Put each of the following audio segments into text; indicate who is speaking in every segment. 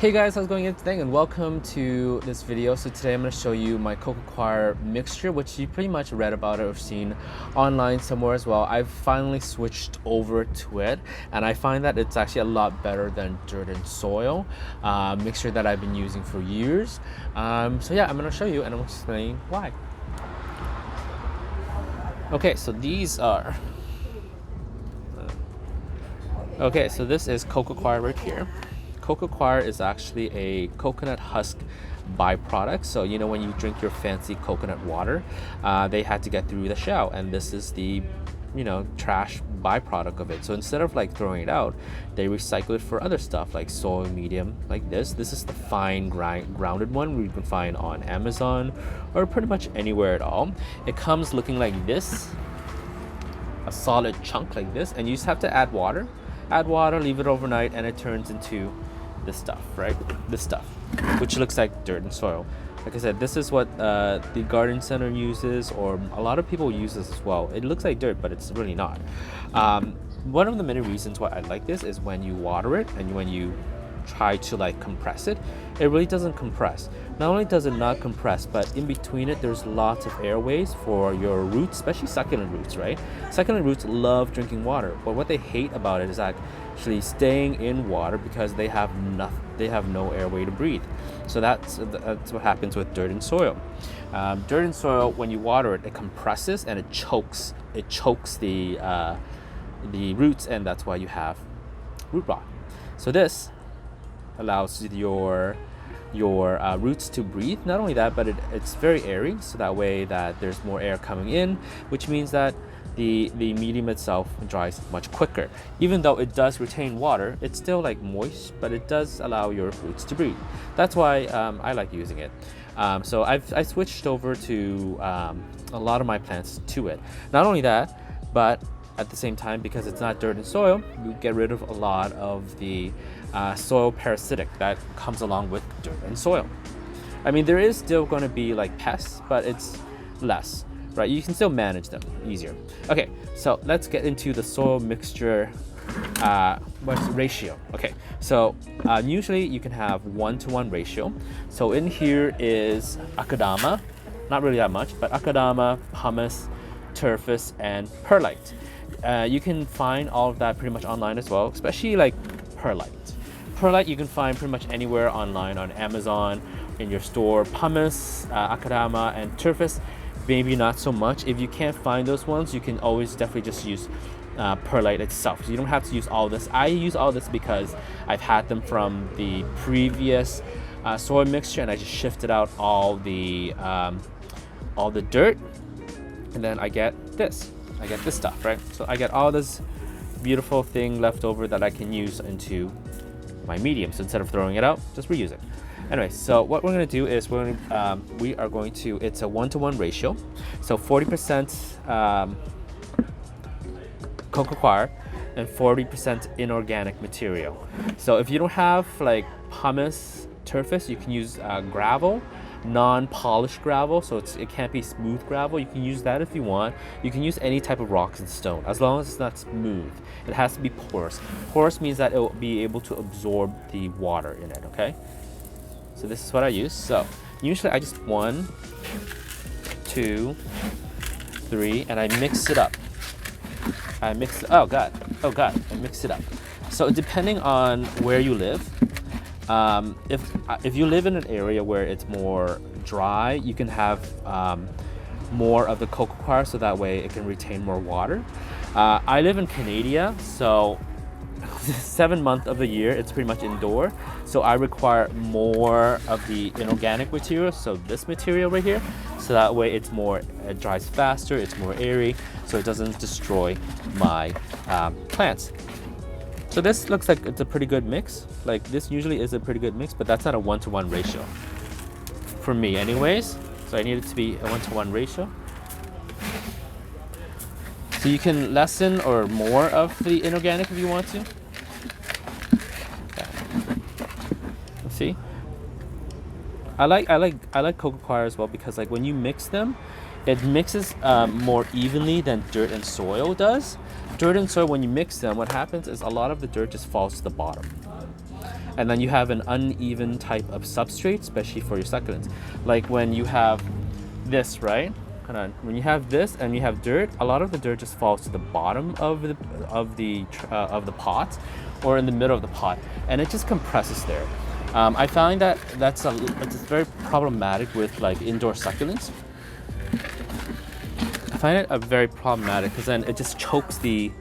Speaker 1: Hey guys, how's it going? It's Thang and welcome to this video. So today I'm going to show you my Coco Coir mixture, which you pretty much read about it or seen online somewhere as well. I've finally switched over to it and I find that it's actually a lot better than dirt and soil mixture that I've been using for years. So yeah, I'm going to show you and I'm explaining why. Okay, so these are so this is Coco Coir right here. Coco Coir is actually a coconut husk byproduct. So you know when you drink your fancy coconut water, they had to get through the shell, and this is the trash byproduct of it. So instead of like throwing it out, they recycle it for other stuff like soil medium like this. This is the fine grounded one you can find on Amazon or pretty much anywhere at all. It comes looking like this, a solid chunk like this, and you just have to add water, leave it overnight, and it turns into this stuff, right? This stuff, which looks like dirt and soil. Like I said, this is what the garden center uses, or a lot of people use this as well. It looks like dirt, but it's really not. One of the many reasons why I like this is when you water it and when you try to like compress it, it really doesn't compress. Not only does it not compress, but in between it there's lots of airways for your roots, especially succulent roots, right? Succulent roots love drinking water, but what they hate about it is actually staying in water because they have no airway to breathe. So that's what happens with dirt and soil. Dirt and soil, when you water it, it compresses and it chokes the roots, and that's why you have root rot. So this allows your roots to breathe. Not only that, but it's very airy, so that way that there's more air coming in, which means that the medium itself dries much quicker. Even though it does retain water, it's still like moist, but it does allow your roots to breathe. That's why I like using it. So I switched over to a lot of my plants to it. Not only that, but at the same time, because it's not dirt and soil, you get rid of a lot of the soil parasitic that comes along with dirt and soil. I mean, there is still going to be like pests, but it's less, right? You can still manage them easier. Okay, so let's get into the soil mixture ratio. Okay, so usually you can have 1-to-1 ratio. So in here is akadama, not really that much, but akadama, pumice, turfus, and perlite. You can find all of that pretty much online as well, especially like perlite. Perlite you can find pretty much anywhere online, on Amazon, in your store. Pumice, akadama, and turfus, maybe not so much. If you can't find those ones, you can always definitely just use perlite itself. So you don't have to use all this. I use all this because I've had them from the previous soil mixture, and I just shifted out all the dirt, and then I get this stuff, right? So I get all this beautiful thing left over that I can use into my medium. So instead of throwing it out, just reuse it. Anyway, so what we're going to do is it's a 1-to-1 ratio. So 40% Coco Coir and 40% inorganic material. So if you don't have like pumice, turfus, you can use gravel, non-polished gravel, so it can't be smooth gravel. You can use that if you want. You can use any type of rocks and stone, as long as it's not smooth. It has to be porous. Porous means that it will be able to absorb the water in it, okay? So this is what I use. So usually I just 1, 2, 3, and I mix it up. I mix it up. So depending on where you live, if you live in an area where it's more dry, you can have more of the Coco Coir, so that way it can retain more water. I live in Canadia, so 7 months of the year it's pretty much indoor, so I require more of the inorganic material, so this material right here, so that way it dries faster, it's more airy, so it doesn't destroy my plants. So this looks like it's a pretty good mix. Like this usually is a pretty good mix, but that's not a 1-to-1 ratio for me anyways. So I need it to be a 1-to-1 ratio. So you can lessen or more of the inorganic if you want to. Okay. See? I like Coco Coir as well because like when you mix them, it mixes more evenly than dirt and soil does. Dirt and soil, when you mix them, what happens is a lot of the dirt just falls to the bottom. and then you have an uneven type of substrate, especially for your succulents. Like when you have this, right? When you have this and you have dirt, a lot of the dirt just falls to the bottom of the pot, or in the middle of the pot, and it just compresses there. I find that it's very problematic with like indoor succulents. I find it very problematic because then it just chokes the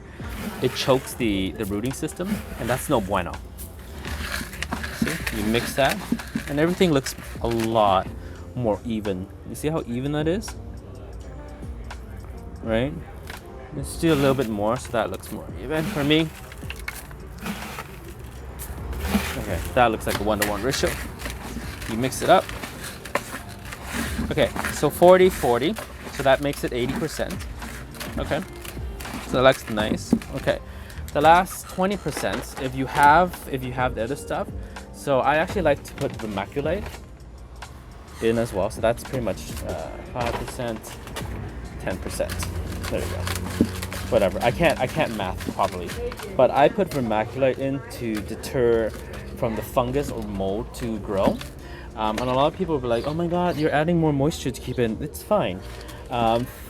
Speaker 1: rooting system, and that's no bueno. See, you mix that, and everything looks a lot more even. You see how even that is? Right? Let's do a little bit more so that looks more even for me. Okay, that looks like a 1-to-1 ratio. You mix it up. Okay, so 40-40, so that makes it 80%. Okay, so that looks nice. Okay, the last 20%, if you have the other stuff, so I actually like to put vermiculite in as well. So that's pretty much 5%, 10%. There you go. Whatever. I can't math properly, but I put vermiculite in to deter from the fungus or mold to grow. And a lot of people will be like, "Oh my God, you're adding more moisture to keep it." It's fine.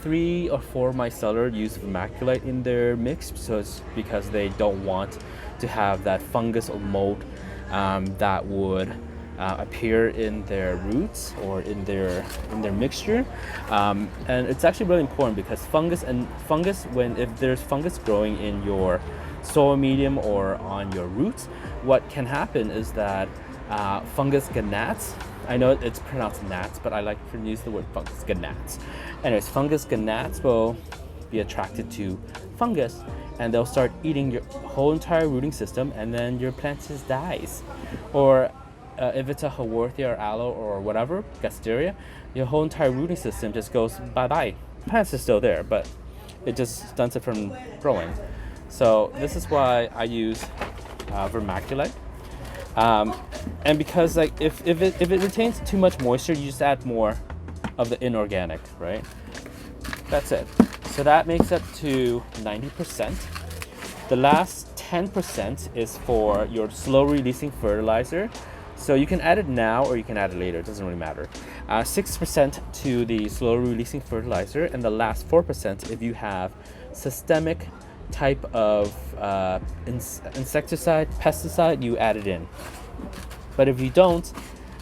Speaker 1: 3 or 4 of my sellers use vermiculite in their mix, so it's because they don't want to have that fungus or mold that would appear in their roots or in their mixture. And it's actually really important because fungus, if there's fungus growing in your soil medium or on your roots, what can happen is that fungus ganates. I know it's pronounced gnats, but I like to use the word fungus ganates. Anyways, fungus ganates will be attracted to fungus, and they'll start eating your whole entire rooting system, and then your plant just dies. Or if it's a Haworthia or aloe or whatever, Gasteria, your whole entire rooting system just goes bye-bye. Plants are still there, but it just stunts it from growing. So this is why I use vermiculite. And because like if it retains too much moisture, you just add more of the inorganic, right? That's it. So that makes up to 90%. The last 10% is for your slow releasing fertilizer. So you can add it now or you can add it later, it doesn't really matter. 6% to the slow releasing fertilizer, and the last 4% if you have systemic type of insecticide, pesticide, you add it in. But if you don't,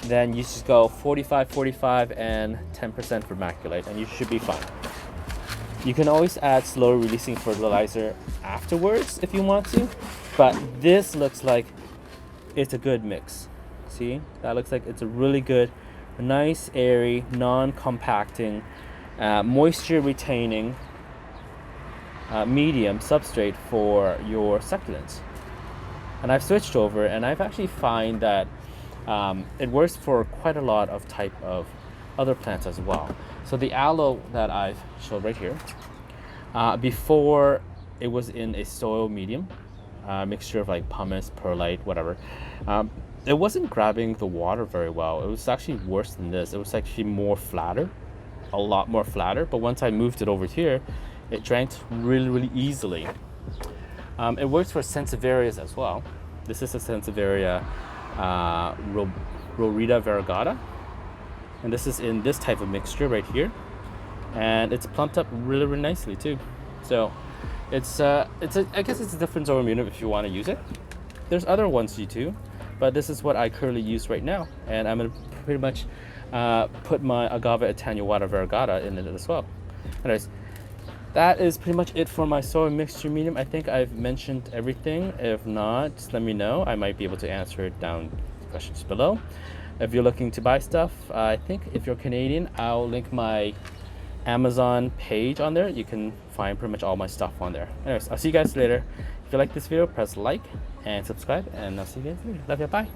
Speaker 1: then you just go 45, and 10% vermiculite, and you should be fine. You can always add slow releasing fertilizer afterwards if you want to, but this looks like it's a good mix. See, that looks like it's a really good, nice, airy, non-compacting, moisture retaining medium substrate for your succulents. And I've switched over, and I've actually find that it works for quite a lot of type of other plants as well. So the aloe that I've showed right here, before it was in a soil medium, mixture of like pumice, perlite, whatever. It wasn't grabbing the water very well. It was actually worse than this. It was actually more flatter, a lot more flatter. But once I moved it over here, it drank really, really easily. It works for Sensiverias as well. This is a Sensiveria Rorita variegata, and this is in this type of mixture right here, and it's plumped up really, really nicely too. So I guess it's a different soil medium if you want to use it. There's other ones you too, but this is what I currently use right now, and I'm gonna pretty much put my Agave attenuata variegata in it as well. Anyways, that is pretty much it for my soil mixture medium. I think I've mentioned everything. If not, just let me know. I might be able to answer it down in the questions below. If you're looking to buy stuff, I think if you're Canadian, I'll link my Amazon page on there. You can find pretty much all my stuff on there. Anyways, I'll see you guys later. If you like this video, press like and subscribe, and I'll see you guys later. Love you, bye.